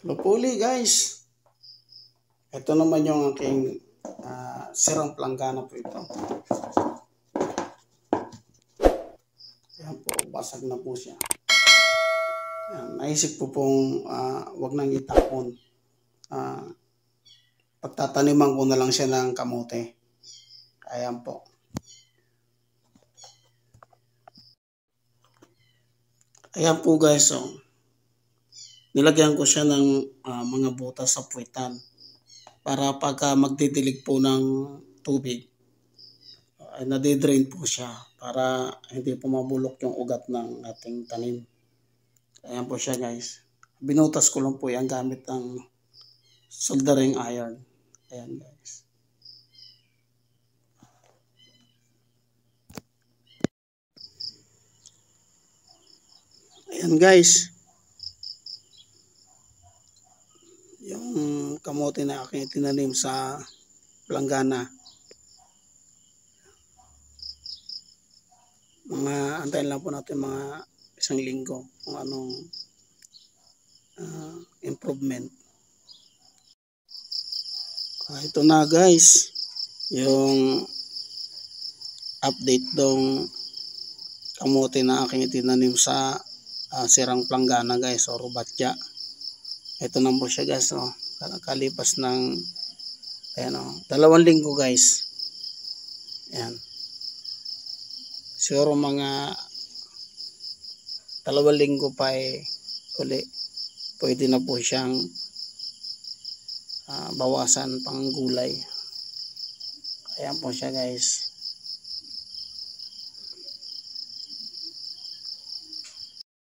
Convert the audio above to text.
Lupuli guys. Ito naman yung aking sirang planggana po ito. Ayan po, basag na po siya. Ayan, naisip po pong wag nang itapon. Pagtataniman ko na lang siya ng kamote. Ayan po. Ayan po guys, oh. Nilagyan ko siya ng mga butas sa puwitan para pagka magdidilig po ng tubig ay nadidrain po siya para hindi po mabulok yung ugat ng ating tanim. Ayan po siya guys. Binutas ko lang po yan gamit ng soldering iron. Ayan guys. Ayan guys. Yung kamote na aking tinanim sa planggana. Antayin lang po natin mga 1 linggo kung anong improvement. Ito na guys, yung update dong kamote na aking itinanim sa sirang planggana guys, o rubatya. Ito na po siya guys, oh. Kalipas ng ayan, oh, 2 linggo guys. Ayan. Siguro mga 2 linggo pa uli pwede na po siyang bawasan pang gulay. Ayan po siya guys.